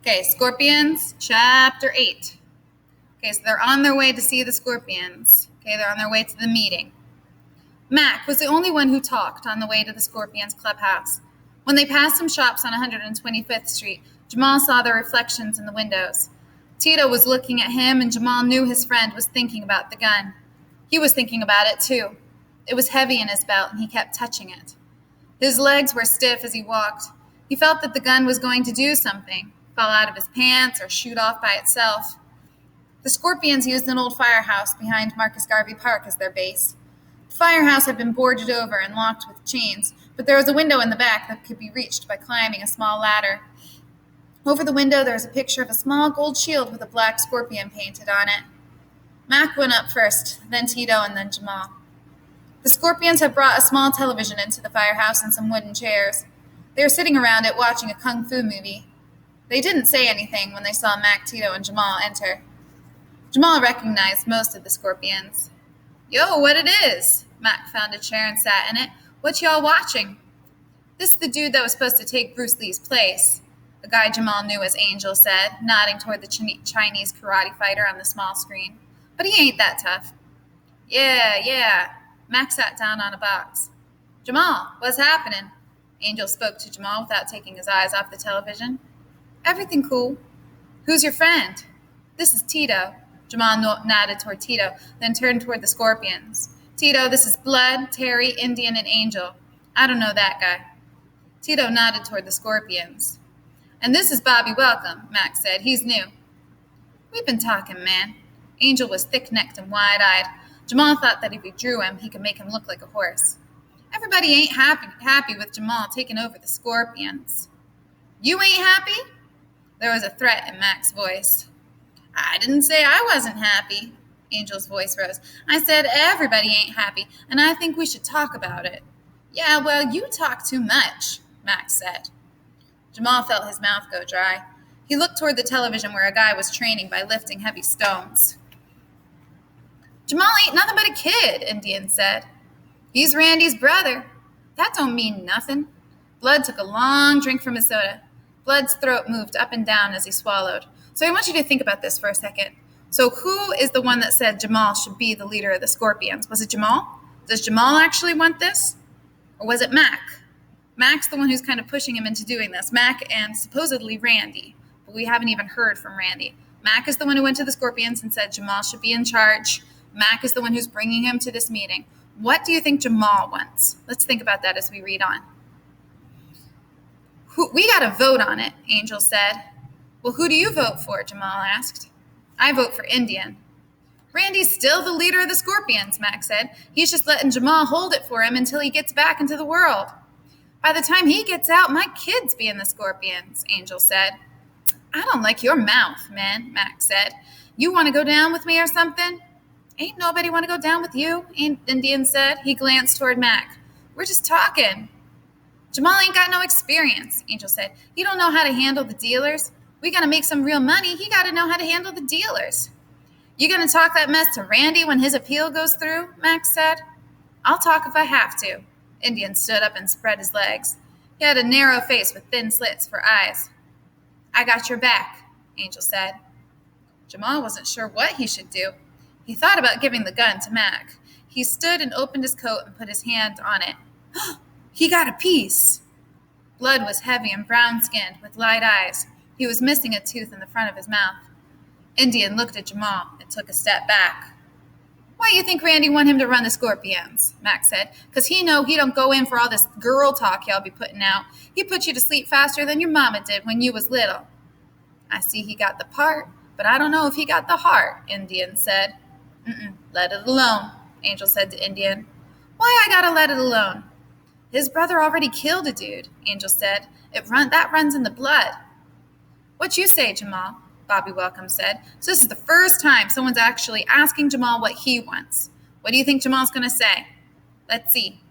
Okay, Scorpions, chapter 8. Okay, so they're on their way to see the Scorpions. Okay, they're on their way to the meeting. Mac was the only one who talked on the way to the Scorpions clubhouse. When they passed some shops on 125th Street, Jamal saw their reflections in the windows. Tito was looking at him, and Jamal knew his friend was thinking about the gun. He was thinking about it, too. It was heavy in his belt, and he kept touching it. His legs were stiff as he walked. He felt that the gun was going to do something, fall out of his pants or shoot off by itself. The Scorpions used an old firehouse behind Marcus Garvey Park as their base. The firehouse had been boarded over and locked with chains, but there was a window in the back that could be reached by climbing a small ladder. Over the window there was a picture of a small gold shield with a black scorpion painted on it. Mac went up first, then Tito, and then Jamal. The Scorpions had brought a small television into the firehouse and some wooden chairs. They were sitting around it watching a kung fu movie. They didn't say anything when they saw Mac, Tito, and Jamal enter. Jamal recognized most of the Scorpions. "Yo, what it is?" Mac found a chair and sat in it. "What y'all watching?" "This is the dude that was supposed to take Bruce Lee's place," a guy Jamal knew as Angel said, nodding toward the Chinese karate fighter on the small screen. "But he ain't that tough." Yeah. Mac sat down on a box. "Jamal, what's happening?" Angel spoke to Jamal without taking his eyes off the television. "Everything cool." "Who's your friend?" "This is Tito." Jamal nodded toward Tito, then turned toward the Scorpions. "Tito, this is Blood, Terry, Indian, and Angel. I don't know that guy." Tito nodded toward the Scorpions. "And this is Bobby Welcome," Mac said. "He's new." "We've been talking, man." Angel was thick-necked and wide-eyed. Jamal thought that if he drew him, he could make him look like a horse. "Everybody ain't happy with Jamal taking over the Scorpions." "You ain't happy?" There was a threat in Mac's voice. "I didn't say I wasn't happy." Angel's voice rose. "I said everybody ain't happy, and I think we should talk about it." "Yeah, well, you talk too much," Mac said. Jamal felt his mouth go dry. He looked toward the television where a guy was training by lifting heavy stones. "Jamal ain't nothing but a kid," Indian said. "He's Randy's brother." "That don't mean nothing." Blood took a long drink from his soda. Blood's throat moved up and down as he swallowed. "So I want you to think about this for a second. So who is the one that said Jamal should be the leader of the Scorpions? Was it Jamal? Does Jamal actually want this? Or was it Mac? Mac's the one who's kind of pushing him into doing this. Mac and supposedly Randy. But we haven't even heard from Randy. Mac is the one who went to the Scorpions and said Jamal should be in charge. Mac is the one who's bringing him to this meeting. What do you think Jamal wants? Let's think about that as we read on. We got to vote on it, Angel said. "Well, who do you vote for?" Jamal asked. "I vote for Indian." "Randy's still the leader of the Scorpions," Mac said. "He's just letting Jamal hold it for him until he gets back into the world." "By the time he gets out, my kids be in the Scorpions," Angel said. "I don't like your mouth, man," Mac said. "You want to go down with me or something?" "Ain't nobody want to go down with you," Indian said. He glanced toward Mac. "We're just talking." "Jamal ain't got no experience," Angel said. "He don't know how to handle the dealers. We got to make some real money. He got to know how to handle the dealers." "You going to talk that mess to Randy when his appeal goes through?" Max said. "I'll talk if I have to." Indian stood up and spread his legs. He had a narrow face with thin slits for eyes. "I got your back," Angel said. Jamal wasn't sure what he should do. He thought about giving the gun to Mac. He stood and opened his coat and put his hand on it. He got a piece. Blood was heavy and brown-skinned with light eyes. He was missing a tooth in the front of his mouth. Indian looked at Jamal and took a step back. "Why you think Randy want him to run the Scorpions?" Mac said. "'Cause he know he don't go in for all this girl talk y'all be putting out. He put you to sleep faster than your mama did when you was little." "I see he got the part, but I don't know if he got the heart," Indian said. "Let it alone," Angel said to Indian. "Why I gotta let it alone?" "His brother already killed a dude," Angel said. That runs in the blood." "What you say, Jamal?" Bobby Welcome said. "So this is the first time someone's actually asking Jamal what he wants. What do you think Jamal's going to say?" "Let's see."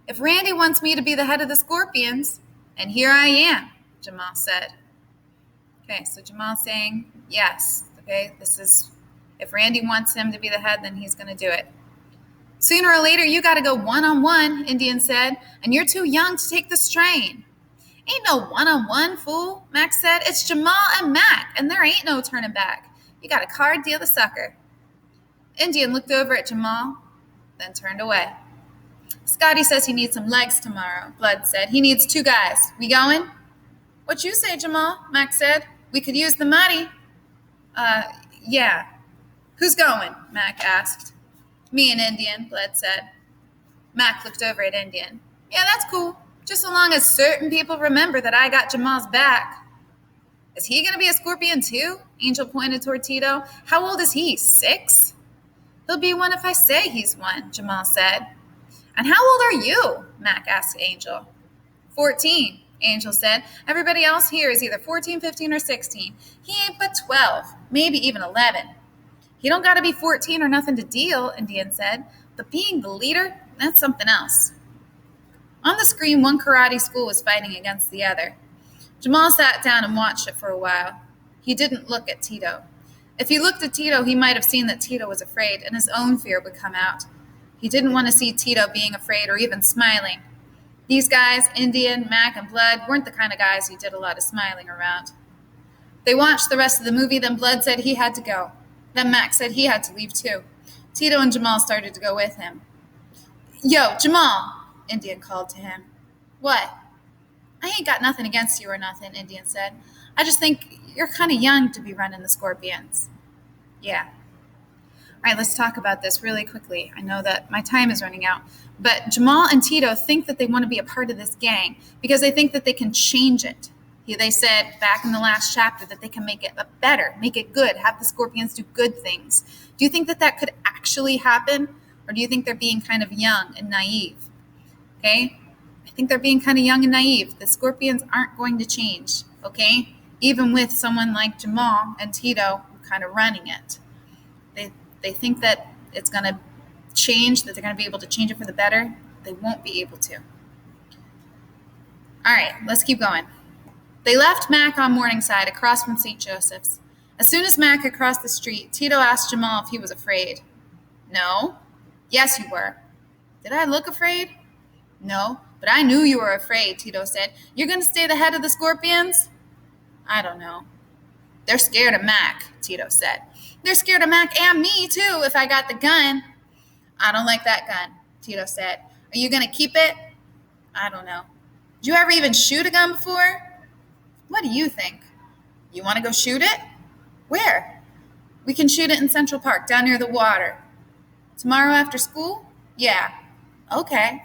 "If Randy wants me to be the head of the Scorpions, and here I am," Jamal said. Okay, so Jamal's saying yes. Okay, if Randy wants him to be the head, then he's going to do it. "Sooner or later, you got to go one-on-one," Indian said, "and you're too young to take the strain." "Ain't no one-on-one, fool," Max said. said. It's Jamal and Mac, and there ain't no turning back. You got a card deal, the sucker. Indian looked over at Jamal, then turned away. Scotty says he needs some legs tomorrow, Blood said. He needs 2 guys. We going? What you say, Jamal? Mac said. We could use the money. Yeah. Who's going? Mac asked. Me and Indian, Blood said. Mac looked over at Indian. Yeah, that's cool. Just so long as certain people remember that I got Jamal's back. Is he going to be a scorpion too? Angel pointed toward Tito. How old is he? 6? He'll be one if I say he's one, Jamal said. And how old are you? Mac asked Angel. 14, Angel said. Everybody else here is either 14, 15, or 16. He ain't but 12, maybe even 11. He don't got to be 14 or nothing to deal, Indian said. But being the leader, that's something else. On the screen, one karate school was fighting against the other. Jamal sat down and watched it for a while. He didn't look at Tito. If he looked at Tito, he might have seen that Tito was afraid, and his own fear would come out. He didn't want to see Tito being afraid or even smiling. These guys, Indian, Mac, and Blood, weren't the kind of guys he did a lot of smiling around. They watched the rest of the movie, then Blood said he had to go. Then Mac said he had to leave too. Tito and Jamal started to go with him. Yo, Jamal, Indian called to him. What? I ain't got nothing against you or nothing, Indian said. I just think you're kind of young to be running the Scorpions. Yeah. All right, let's talk about this really quickly. I know that my time is running out. But Jamal and Tito think that they want to be a part of this gang because they think that they can change it. They said back in the last chapter that they can make it better, make it good, have the Scorpions do good things. Do you think that that could actually happen? Or do you think they're being kind of young and naive? Okay? I think they're being kind of young and naive. The Scorpions aren't going to change, okay? Even with someone like Jamal and Tito kind of running it. They think that it's going to change, that they're going to be able to change it for the better. They won't be able to. All right, let's keep going. They left Mac on Morningside across from St. Joseph's. As soon as Mac had crossed the street, Tito asked Jamal if he was afraid. No. Yes, you were. Did I look afraid? No, but I knew you were afraid, Tito said. You're going to stay the head of the Scorpions? I don't know. They're scared of Mac, Tito said. They're scared of Mac and me, too, if I got the gun. I don't like that gun, Tito said. Are you going to keep it? I don't know. Did you ever even shoot a gun before? What do you think? You want to go shoot it? Where? We can shoot it in Central Park, down near the water. Tomorrow after school? Yeah. Okay.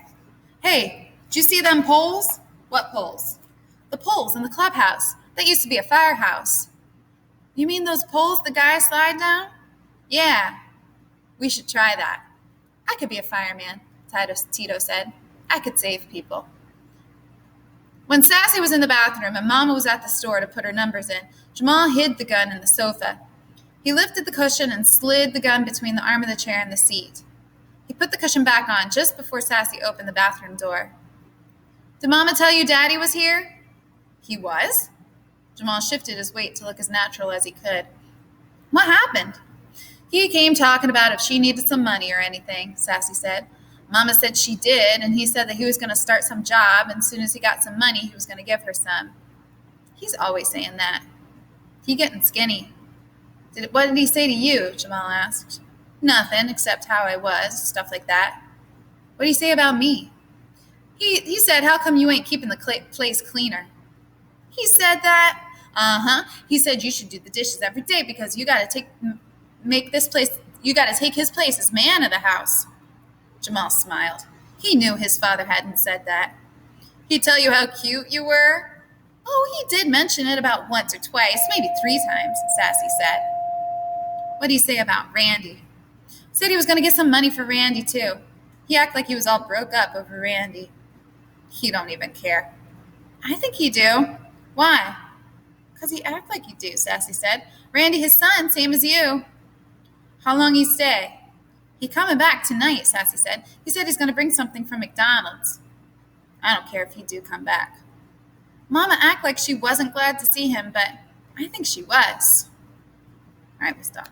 Hey, did you see them poles? What poles? The poles in the clubhouse. That used to be a firehouse. You mean those poles the guys slide down? Yeah. We should try that. I could be a fireman, Tito said. I could save people. When Sassy was in the bathroom and Mama was at the store to put her numbers in, Jamal hid the gun in the sofa. He lifted the cushion and slid the gun between the arm of the chair and the seat. He put the cushion back on just before Sassy opened the bathroom door. Did Mama tell you Daddy was here? He was? Jamal shifted his weight to look as natural as he could. What happened? He came talking about if she needed some money or anything, Sassy said. Mama said she did, and he said that he was going to start some job, and as soon as he got some money, he was going to give her some. He's always saying that. He getting skinny. What did he say to you? Jamal asked. Nothing, except how I was, stuff like that. What did he say about me? He said, how come you ain't keeping the place cleaner? He said that? Uh-huh. He said you should do the dishes every day because you got to take his place as man of the house. Jamal smiled. He knew his father hadn't said that. He'd tell you how cute you were? Oh, he did mention it about once or twice, maybe 3 times, Sassy said. What'd he say about Randy? Said he was going to get some money for Randy, too. He acted like he was all broke up over Randy. He don't even care. I think he do. Why? Because he act like he do, Sassy said. Randy, his son, same as you. How long he stay? He coming back tonight, Sassy said. He said he's going to bring something from McDonald's. I don't care if he do come back. Mama act like she wasn't glad to see him, but I think she was. All right, we'll stop.